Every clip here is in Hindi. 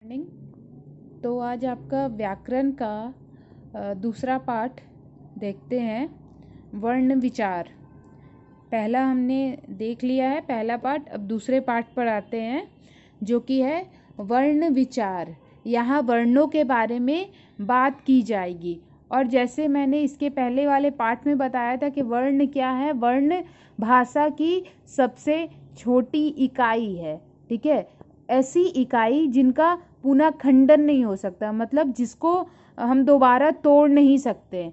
मॉर्निंग। तो आज आपका व्याकरण का दूसरा पाठ देखते हैं, वर्ण विचार। पहला हमने देख लिया है, पहला पाठ। अब दूसरे पाठ पर आते हैं जो कि है वर्ण विचार। यहाँ वर्णों के बारे में बात की जाएगी। और जैसे मैंने इसके पहले वाले पाठ में बताया था कि वर्ण क्या है, वर्ण भाषा की सबसे छोटी इकाई है। ठीक है, ऐसी इकाई जिनका पुनः खंडन नहीं हो सकता, मतलब जिसको हम दोबारा तोड़ नहीं सकते,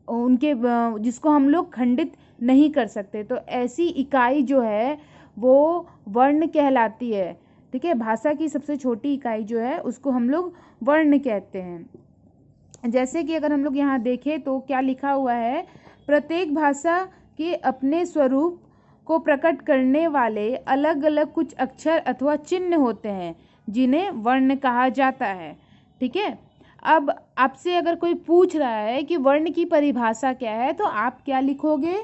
उनके जिसको हम लोग खंडित नहीं कर सकते। तो ऐसी इकाई जो है वो वर्ण कहलाती है। ठीक है, भाषा की सबसे छोटी इकाई जो है उसको हम लोग वर्ण कहते हैं। जैसे कि अगर हम लोग यहाँ देखें तो क्या लिखा हुआ है, प्रत्येक भाषा के अपने स्वरूप को प्रकट करने वाले अलग अलग कुछ अक्षर अथवा चिन्ह होते हैं जिन्हें वर्ण कहा जाता है। ठीक है, अब आपसे अगर कोई पूछ रहा है कि वर्ण की परिभाषा क्या है, तो आप क्या लिखोगे?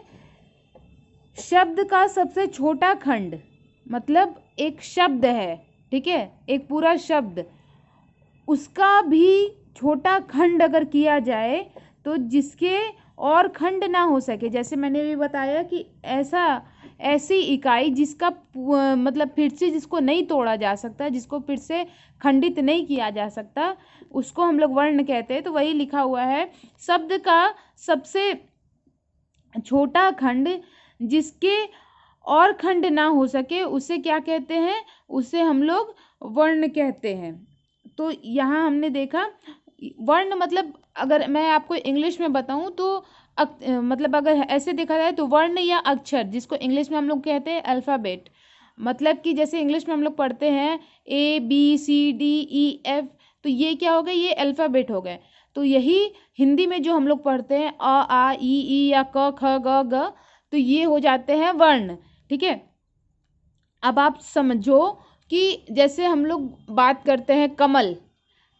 शब्द का सबसे छोटा खंड, मतलब एक शब्द है, ठीक है, एक पूरा शब्द, उसका भी छोटा खंड अगर किया जाए तो जिसके और खंड ना हो सके। जैसे मैंने भी बताया कि ऐसी इकाई जिसका मतलब फिर से जिसको नहीं तोड़ा जा सकता, जिसको फिर से खंडित नहीं किया जा सकता, उसको हम लोग वर्ण कहते हैं। तो वही लिखा हुआ है, शब्द का सबसे छोटा खंड जिसके और खंड ना हो सके उसे क्या कहते हैं? उसे हम लोग वर्ण कहते हैं। तो यहाँ हमने देखा वर्ण मतलब, अगर मैं आपको इंग्लिश में बताऊं तो मतलब अगर ऐसे देखा जाए तो वर्ण या अक्षर, जिसको इंग्लिश में हम लोग कहते हैं अल्फ़ाबेट, मतलब कि जैसे इंग्लिश में हम लोग पढ़ते हैं ABCDEF, तो ये क्या हो गए? ये अल्फ़ाबेट हो गए। तो यही हिंदी में जो हम लोग पढ़ते हैं A, A, I, I या क ख ग घ, तो ये हो जाते हैं वर्ण। ठीक है, अब आप समझो कि जैसे हम लोग बात करते हैं कमल।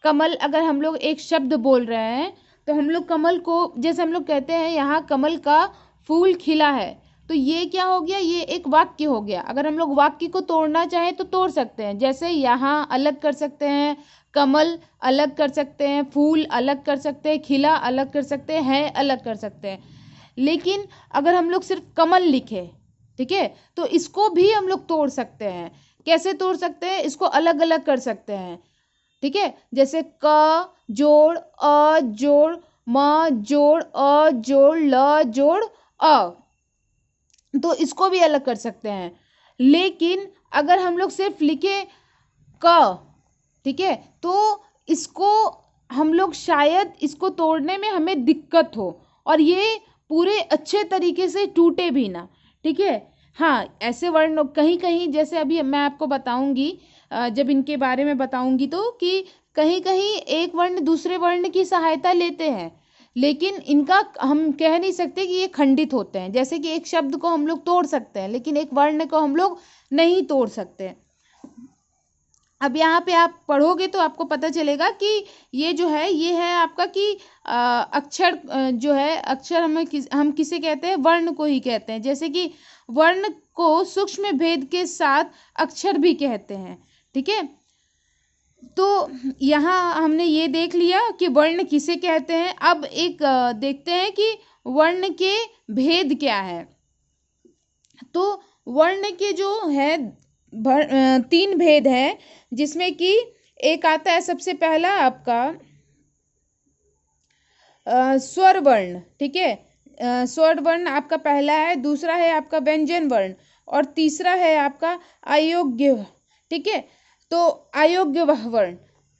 कमल अगर हम लोग एक शब्द बोल रहे हैं तो हम लोग कमल को, जैसे हम लोग कहते हैं यहाँ कमल का फूल खिला है, तो ये क्या हो गया? ये एक वाक्य हो गया। अगर हम लोग वाक्य को तोड़ना चाहें तो तोड़ सकते हैं, जैसे यहाँ अलग कर सकते हैं, कमल अलग कर सकते हैं, फूल अलग कर सकते हैं, खिला अलग कर सकते हैं, अलग कर सकते हैं। लेकिन अगर हम लोग सिर्फ कमल लिखे, ठीक है, तो इसको भी हम लोग तोड़ सकते हैं। कैसे तोड़ सकते हैं? इसको अलग अलग कर सकते हैं। ठीक है, जैसे क जोड़ अ जोड़ म जोड़ अ जोड़ ल जोड़ अ, तो इसको भी अलग कर सकते हैं। लेकिन अगर हम लोग सिर्फ लिखे क, ठीक है, तो इसको हम लोग शायद इसको तोड़ने में हमें दिक्कत हो और ये पूरे अच्छे तरीके से टूटे भी ना। ठीक है, हाँ, ऐसे वर्ण कहीं कहीं, जैसे अभी मैं आपको बताऊंगी, जब इनके बारे में बताऊंगी, तो कि कहीं कहीं एक वर्ण दूसरे वर्ण की सहायता लेते हैं, लेकिन इनका हम कह नहीं सकते कि ये खंडित होते हैं। जैसे कि एक शब्द को हम लोग तोड़ सकते हैं लेकिन एक वर्ण को हम लोग नहीं तोड़ सकते। अब यहाँ पे आप पढ़ोगे तो आपको पता चलेगा कि ये जो है, ये है आपका कि अक्षर जो है, अक्षर हम किसे कहते हैं? वर्ण को ही कहते हैं। जैसे कि वर्ण को सूक्ष्म भेद के साथ अक्षर भी कहते हैं। ठीक है, तो यहाँ हमने ये देख लिया कि वर्ण किसे कहते हैं। अब एक देखते हैं कि वर्ण के भेद क्या है। तो वर्ण के जो है 3 भेद है, जिसमें कि एक आता है सबसे पहला आपका स्वर वर्ण। ठीक है, स्वर वर्ण आपका पहला है, दूसरा है आपका व्यंजन वर्ण और तीसरा है आपका अयोग्य। ठीक है, तो अयोग्य वह वर्ण।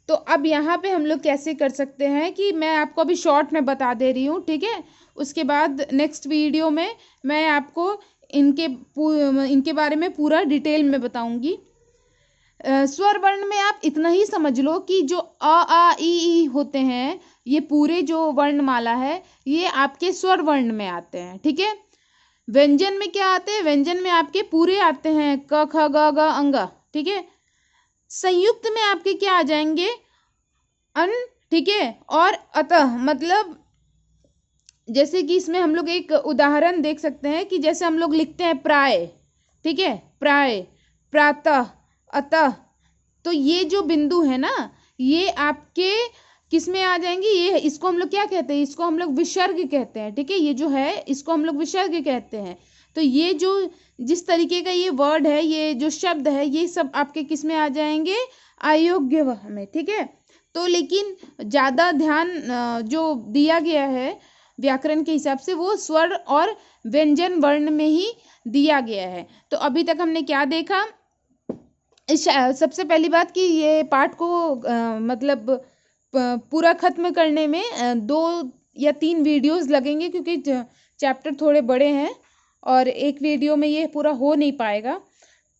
तो अब यहाँ पे हम लोग कैसे कर सकते हैं कि मैं आपको अभी शॉर्ट में बता दे रही हूँ। ठीक है, उसके बाद नेक्स्ट वीडियो में मैं आपको इनके बारे में पूरा डिटेल में बताऊंगी। स्वर वर्ण में आप इतना ही समझ लो कि जो आ ई ई होते हैं, ये पूरे जो वर्णमाला है, ये आपके स्वर वर्ण में आते हैं। ठीक है, व्यंजन में क्या आते हैं? व्यंजन में आपके पूरे आते हैं, क ख ग घ अंग। ठीक है, संयुक्त में आपके क्या आ जाएंगे? अन। ठीक है, और अतः, मतलब जैसे कि इसमें हम लोग एक उदाहरण देख सकते हैं कि जैसे हम लोग लिखते हैं प्राय। ठीक है, प्राय, प्रातः, अतः, तो ये जो बिंदु है ना, ये आपके किस में आ जाएंगे, ये इसको हम लोग क्या कहते हैं, इसको हम लोग विसर्ग कहते हैं, ठीक है। ये जो है इसको हम लोग विसर्ग कहते हैं। तो ये जो जिस तरीके का ये वर्ड है, ये जो शब्द है, ये सब आपके किस में आ जाएंगे, अयोग्य वह में, ठीक है। तो लेकिन ज़्यादा ध्यान जो दिया गया है व्याकरण के हिसाब से वो स्वर और व्यंजन वर्ण में ही दिया गया है। तो अभी तक हमने क्या देखा, सबसे पहली बात कि ये पाठ को मतलब पूरा खत्म करने में 2 या 3 वीडियोस लगेंगे, क्योंकि चैप्टर थोड़े बड़े हैं और एक वीडियो में ये पूरा हो नहीं पाएगा।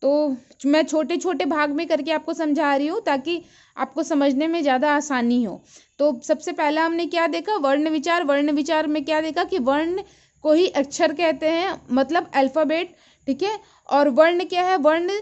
तो मैं छोटे छोटे भाग में करके आपको समझा रही हूँ ताकि आपको समझने में ज़्यादा आसानी हो। तो सबसे पहला हमने क्या देखा, वर्ण विचार। वर्ण विचार में क्या देखा कि वर्ण को ही अक्षर कहते हैं, मतलब अल्फ़ाबेट, ठीक है। और वर्ण क्या है, वर्ण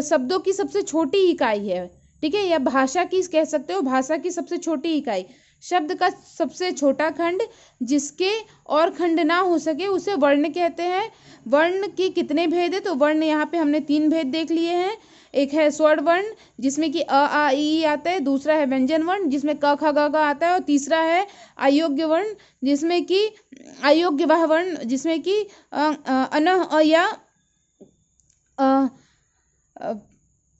शब्दों की सबसे छोटी इकाई है, ठीक है, या भाषा की कह सकते हो, भाषा की सबसे छोटी इकाई, शब्द का सबसे छोटा खंड जिसके और खंड ना हो सके उसे वर्ण कहते हैं। वर्ण के कितने भेद है, तो वर्ण यहाँ पे हमने 3 भेद देख लिए हैं। एक है स्वर वर्ण जिसमें कि अ आ ई आता है, दूसरा है व्यंजन वर्ण जिसमें क ख ग घ आता है, और तीसरा है अयोग्य वर्ण जिसमें कि अयोग्य वह वर्ण जिसमें कि अनह अ या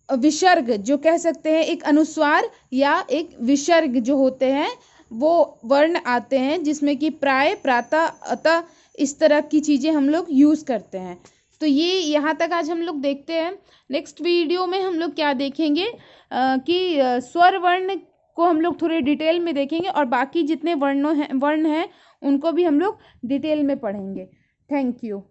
विसर्ग जो कह सकते हैं, एक अनुस्वार या एक विसर्ग जो होते हैं वो वर्ण आते हैं, जिसमें कि प्राय, प्रातः, अतः, इस तरह की चीज़ें हम लोग यूज़ करते हैं। तो ये यहाँ तक आज हम लोग देखते हैं। नेक्स्ट वीडियो में हम लोग क्या देखेंगे कि स्वर वर्ण को हम लोग थोड़े डिटेल में देखेंगे, और बाकी जितने वर्ण हैं उनको भी हम लोग डिटेल में पढ़ेंगे। Thank you.